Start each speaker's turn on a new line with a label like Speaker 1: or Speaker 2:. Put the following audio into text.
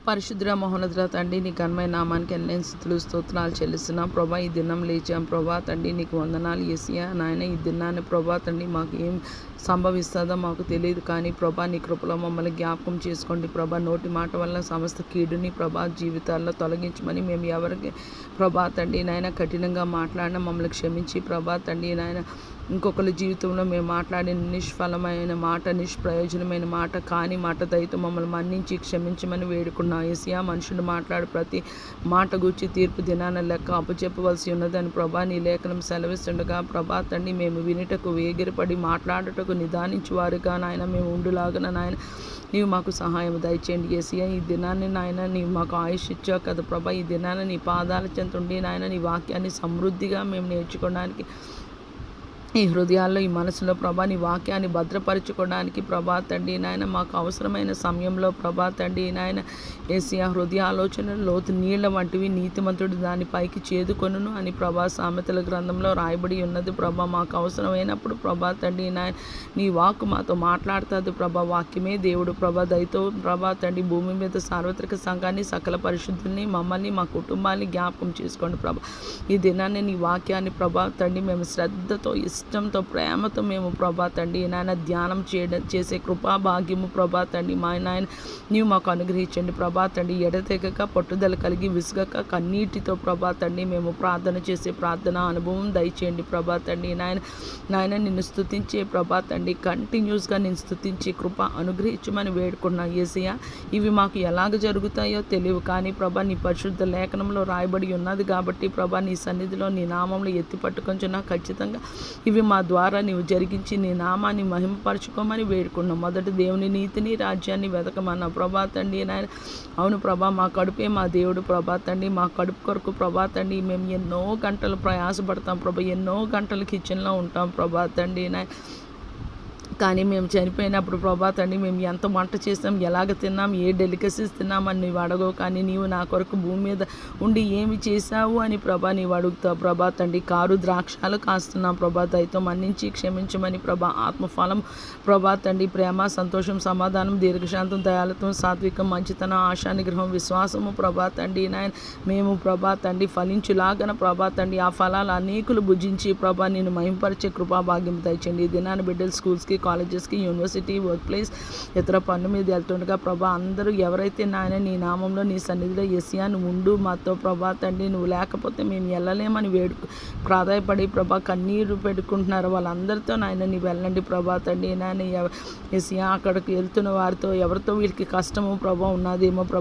Speaker 1: పరిశుద్ధ మహోన్నతుల తండ్రి నీ ఘనమైన నామానికి ఎన్నెన్ని స్తుతులు స్తోత్రాలు చెల్లిస్తున్నాం ప్రభా. ఈ దినం లేచాం ప్రభా తండ్రి, నీకు వందనాలు యేసయ్యా. నాయన ఈ దినాన్ని ప్రభా తండ్రి మాకు ఏం సంభవిస్తుందో మాకు తెలియదు, కానీ ప్రభా నీ కృపలో మమ్మల్ని జ్ఞాపకం చేసుకోండి ప్రభా. నోటి మాట వల్ల సమస్త కీడుని ప్రభా జీవితాల్లో తొలగించమని, మేము ఎవరికి ప్రభా తండ్రి నాయన కఠినంగా మాట్లాడిన మమ్మల్ని క్షమించి ప్రభా తండ్రి నాయన, ఇంకొకరి జీవితంలో మేము మాట్లాడిన నిష్ఫలమైన మాట, నిష్ప్రయోజనమైన మాట కాని మాట దయతో మమ్మల్ని మన్నించి క్షమించమని వేడుకున్నాం యేసయ్యా. మనుషుడు మాట్లాడు ప్రతి మాట గురించి తీర్పు దినాన లెక్క అప్పచెప్పవలసి ఉన్నదని ప్రభా నీ లేఖనం సెలవిస్తుండగా ప్రభా తండ్రి, మేము వినుటకు వేగిరపడి మాట్లాడుటకు నిదానించువారుగా నాయన మేము ఉండులాగన నాయన నీవు మాకు సహాయం దయచేయండి యేసయ్యా. ఈ దినాన్ని నాయన నీవు మాకు ఆయుష్ ఇచ్చావు కదా ప్రభా. ఈ దినాన్ని నీ పాదాల చెంత ఉండి నాయన నీ వాక్యాన్ని సమృద్ధిగా మేము నేర్చుకోవడానికి, ఈ హృదయాల్లో ఈ మనసులో ప్రభా నీ వాక్యాన్ని భద్రపరచుకోవడానికి ప్రభా తండ్రి నాయన మాకు అవసరమైన సమయంలో ప్రభా తండ్రి నాయన యేసయ్యా హృదయ ఆలోచనలు లోతు నీళ్ల వంటివి, నీతిమంతుడు దాని పైకి చేదుకొనును అని ప్రభా సామెతల గ్రంథంలో రాయబడి ఉన్నది ప్రభా. మాకు అవసరమైనప్పుడు ప్రభా తండ్రి నాయన నీ వాక్కు మాతో మాట్లాడుతుంది ప్రభా. వాక్యమే దేవుడు ప్రభా. దయతో ప్రభా తండ్రి భూమి మీద సార్వత్రిక సంఘాన్ని, సకల పరిశుద్ధుల్ని, మమ్మల్ని, మా కుటుంబాన్ని జ్ఞాపకం చేసుకోండి ప్రభా. ఈ దినాన్ని నీ వాక్యాన్ని ప్రభా తండ్రి మేము శ్రద్ధతో, ఇష్టంతో, ప్రేమతో మేము ప్రభా తండ్రి నాయన ధ్యానం చేసే కృపా భాగ్యము ప్రభా తండ్రి మా నాయన నీవు మాకు అనుగ్రహించండి ప్రభా తండ్రి. ఎడతెగక పట్టుదల కలిగి విసుగక కన్నీటితో ప్రభా తండ్రి మేము ప్రార్థన చేసే ప్రార్థన అనుభవం దయచేయండి ప్రభా తండ్రి నాయన నిన్ను స్తుతించే ప్రభా తండ్రి కంటిన్యూస్గా నేను స్తుతించే కృప అనుగ్రహించమని వేడుకున్నా యేసయ్యా. ఇవి మాకు ఎలాగ జరుగుతాయో తెలియవు, కానీ ప్రభా నీ పరిశుద్ధ లేఖనంలో రాయబడి ఉన్నది కాబట్టి ప్రభా నీ సన్నిధిలో నీ నామంలో ఎత్తి పట్టుకొంచున్నా ఖచ్చితంగా ఇవి మా ద్వారా నీవు జరిగించి నీ నామాన్ని మహిమపరచుకోమని వేడుకున్నాం. మొదటి దేవుని నీతిని, రాజ్యాన్ని వెతకమన్నా ప్రభా తండ్రి నాయన. అవును ప్రభా, మా కడుపే మా దేవుడు ప్రభా తండ్రి. మా కడుపు కొరకు ప్రభా తండ్రి మేము ఎన్నో గంటలు ప్రయాసపడతాం ప్రభా, ఎన్నో గంటలు కిచెన్లో ఉంటాం ప్రభా తండ్రి నాయన. కానీ మేము చనిపోయినప్పుడు ప్రభా తండ్రి మేము ఎంత వంట చేస్తాం, ఎలాగ తిన్నాం, ఏ డెలికసీస్ తిన్నామని నీవు అడగవు, కానీ నీవు నా కొరకు భూమి మీద ఉండి ఏమి చేశావు అని ప్రభా నీవు అడుగుతావు ప్రభా తండ్రి. కారు ద్రాక్షాలు కాస్తున్నాం ప్రభా, దయతో మన్నించి క్షమించమని ప్రభా. ఆత్మఫలం ప్రభా తండ్రి ప్రేమ, సంతోషం, సమాధానం, దీర్ఘశాంతం, దయాలత్వం, సాత్వికం, మంచితనం, ఆశా నిగ్రహం, విశ్వాసము ప్రభా తండ్రి నాయన మేము ప్రభా తండ్రి ఫలించులాగన ప్రభా తండ్రి ఆ ఫలాలు అనేకులు భుజించి ప్రభా నేను మహింపరిచే కృపా భాగ్యం దయచండి. ఈ దినాన్ని బిడ్డలు స్కూల్స్కి, కాలేజెస్కి, యూనివర్సిటీ, వర్క్ ప్లేస్, ఇతర పన్ను మీద వెళ్తుండగా ప్రభా అందరూ ఎవరైతే నాయన నీ నామంలో నీ సన్నిధిలో యేసయ్యా నువ్వు ఉండు మాతో ప్రభా తండ్రి, నువ్వు లేకపోతే మేము వెళ్ళలేమని ప్రాధాయపడి ప్రభా కన్నీరు పెట్టుకుంటున్నారు వాళ్ళందరితో నాయన నీ వెళ్ళండి ప్రభా తండ్రి నాయన. యేసయ్యా అక్కడికి వెళ్తున్న వారితో ఎవరితో వీళ్ళకి కష్టము ప్రభా ఉన్నదేమో ప్రభా